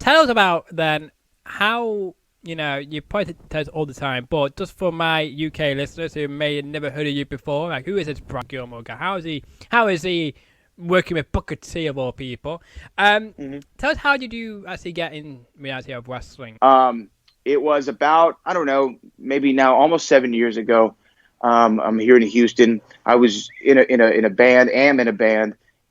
tell us about then how, you probably tell us all the time, but just for my UK listeners who may have never heard of you before, like who is this Brad Gilmore guy? How is he working with Booker T of all people? Tell us, how did you actually get in reality of wrestling? It was about, I don't know, maybe now almost 7 years ago. I'm here in Houston. I was in a band,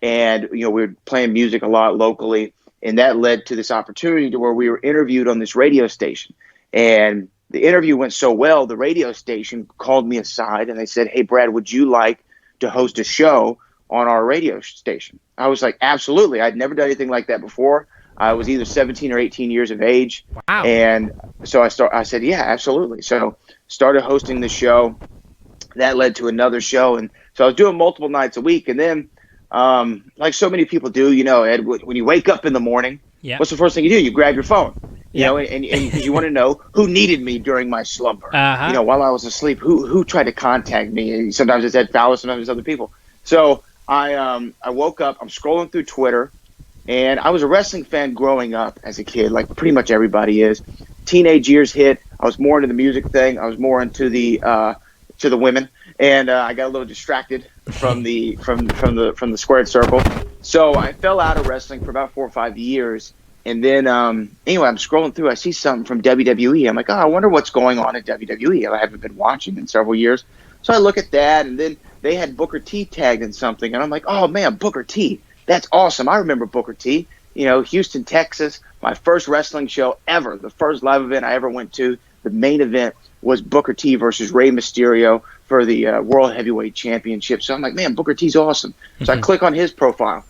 and we were playing music a lot locally, and that led to this opportunity to where we were interviewed on this radio station. And the interview went so well, the radio station called me aside and they said, "Hey, Brad, would you like to host a show on our radio station?" I was like, absolutely. I'd never done anything like that before. I was either 17 or 18 years of age. Wow. And so I said, yeah, absolutely. So started hosting the show. That led to another show. And so I was doing multiple nights a week. And then, like so many people do, Ed, when you wake up in the morning, what's the first thing you do? You grab your phone, and you want to know who needed me during my slumber. While I was asleep, who tried to contact me. Sometimes it's Ed Fowler, sometimes it's other people. So I woke up, I'm scrolling through Twitter, and I was a wrestling fan growing up as a kid, like pretty much everybody is. Teenage years hit. I was more into the music thing. I was more into the women, and I got a little distracted from the squared circle. So I fell out of wrestling for about 4 or 5 years, and then anyway, I'm scrolling through. I see something from WWE. I'm like, oh, I wonder what's going on at WWE. I haven't been watching in several years. So I look at that, and then they had Booker T tagged in something, and I'm like, oh man, Booker T. That's awesome. I remember Booker T. Houston, Texas, my first wrestling show ever, the first live event I ever went to. The main event was Booker T versus Rey Mysterio for the World Heavyweight Championship. So I'm like, man, Booker T's awesome. So I click on his profile,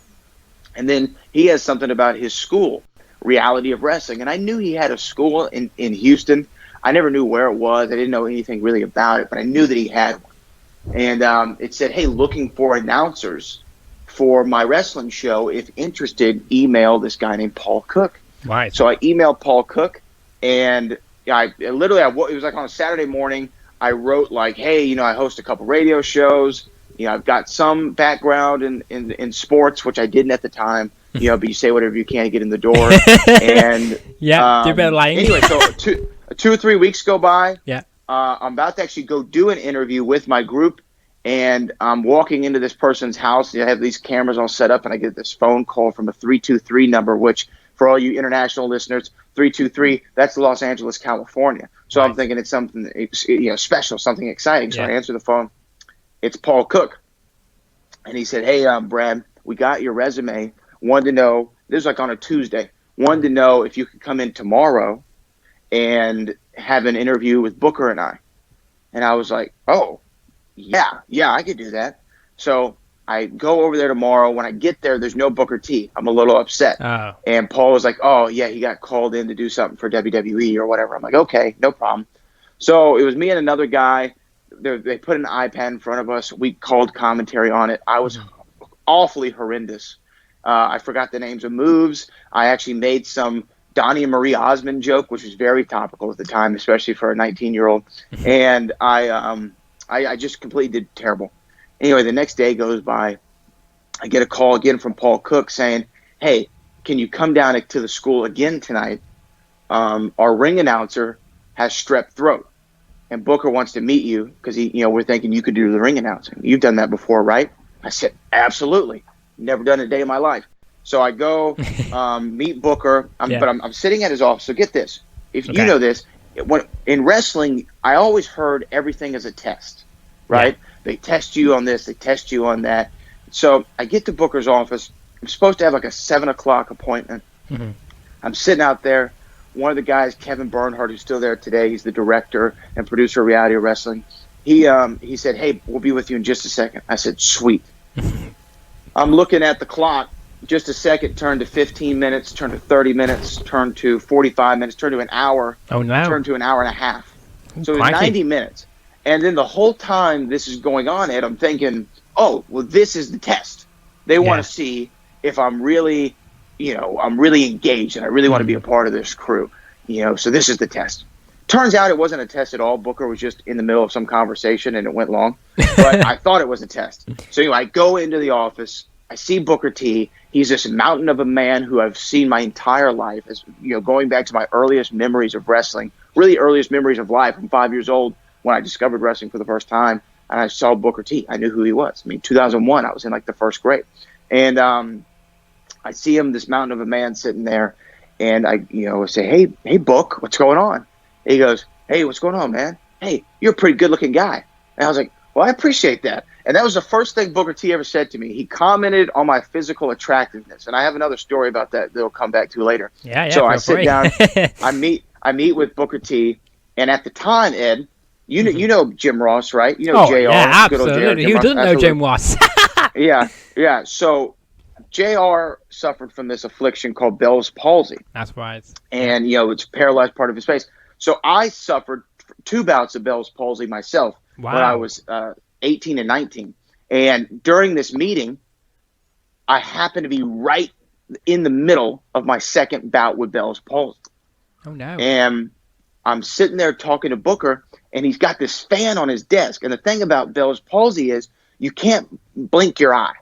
and then he has something about his school, Reality of Wrestling. And I knew he had a school in Houston. I never knew where it was. I didn't know anything really about it, but I knew that he had one. And it said, hey, looking for announcers for my wrestling show. If interested, email this guy named Paul Cook. Right. So I emailed Paul Cook, and it was like on a Saturday morning. I wrote like, hey, I host a couple radio shows. I've got some background in sports, which I didn't at the time. But you say whatever you can to get in the door. And you're better lying. Anyway, so 2 or 3 weeks go by. Yeah. I'm about to actually go do an interview with my group. And I'm walking into this person's house. I have these cameras all set up, and I get this phone call from a 323 number, which for all you international listeners, 323, that's Los Angeles, California. So I'm thinking it's something special, something exciting. So I answer the phone. It's Paul Cook. And he said, hey, Brad, we got your resume. Wanted to know, this is like on a Tuesday, wanted to know if you could come in tomorrow and have an interview with Booker and I. And I was like, oh. Yeah, I could do that. So I go over there tomorrow. When I get there, there's no Booker T. I'm a little upset. Oh. And Paul was like, oh, yeah, he got called in to do something for WWE or whatever. I'm like, okay, no problem. So it was me and another guy. They put an iPad in front of us. We called commentary on it. I was awfully horrendous. I forgot the names of moves. I actually made some Donnie and Marie Osmond joke, which was very topical at the time, especially for a 19-year-old. And I just completely did terrible. Anyway, the next day goes by. I get a call again from Paul Cook saying, hey, can you come down to the school again tonight? Our ring announcer has strep throat, and Booker wants to meet you because we're thinking you could do the ring announcing. You've done that before, right? I said, absolutely. Never done it a day in my life. So I go meet Booker, but I'm sitting at his office. So get this. If you know this, in wrestling, I always heard everything as a test, right? Yeah. They test you on this, they test you on that. So I get to Booker's office. I'm supposed to have like a 7 o'clock appointment. Mm-hmm. I'm sitting out there. One of the guys, Kevin Bernhardt, who's still there today, he's the director and producer of Reality of Wrestling. He said, hey, we'll be with you in just a second. I said, sweet. I'm looking at the clock. Just a second, turned to 15 minutes, turned to 30 minutes, turned to 45 minutes, turned to an hour, turned to an hour and a half. So it was 90 minutes. And then the whole time this is going on, Ed, I'm thinking, oh, well, this is the test. They want to see if I'm really, I'm really engaged and I really want to be a part of this crew. So this is the test. Turns out it wasn't a test at all. Booker was just in the middle of some conversation and it went long. But I thought it was a test. So anyway, I go into the office. I see Booker T. He's this mountain of a man who I've seen my entire life, as going back to my earliest memories of wrestling, really earliest memories of life. I'm 5 years old when I discovered wrestling for the first time, and I saw Booker T. I knew who he was. I mean, 2001, I was in like the first grade, and I see him, this mountain of a man, sitting there, and I say, hey, Book, what's going on? And he goes, hey, what's going on, man? Hey, you're a pretty good-looking guy. And I was like, well, I appreciate that. And that was the first thing Booker T ever said to me. He commented on my physical attractiveness. And I have another story about that I'll come back to later. Yeah, so I sit down, I meet with Booker T, and at the time, Ed, you know Jim Ross, right? You know JR. Yeah, absolutely. Who doesn't know Jim Ross? Yeah. So JR suffered from this affliction called Bell's palsy. That's right. And, it's paralyzed part of his face. So I suffered 2 bouts of Bell's palsy myself when I was 18 and 19. And during this meeting, I happened to be right in the middle of my second bout with Bell's palsy. Oh, no. And I'm sitting there talking to Booker, and he's got this fan on his desk. And the thing about Bell's palsy is you can't blink your eye.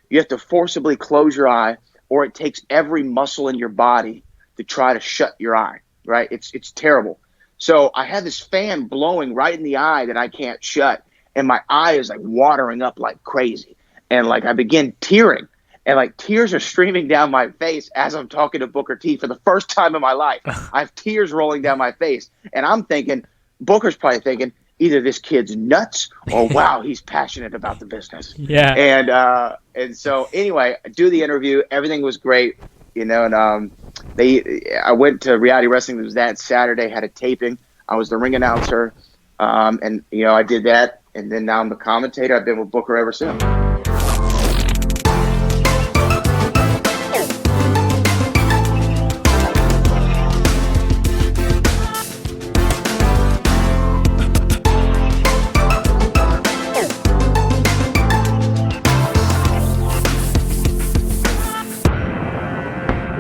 You have to forcibly close your eye, or it takes every muscle in your body to try to shut your eye, right? It's terrible. So I had this fan blowing right in the eye that I can't shut, and my eye is like watering up like crazy. And like I begin tearing, and like tears are streaming down my face as I'm talking to Booker T for the first time in my life. I have tears rolling down my face, and I'm thinking, Booker's probably thinking, either this kid's nuts or wow, he's passionate about the business. Yeah. And so anyway, I do the interview. Everything was great, and I went to Reality Wrestling. It was that Saturday, had a taping. I was the ring announcer, and I did that, and then now I'm the commentator. I've been with Booker ever since.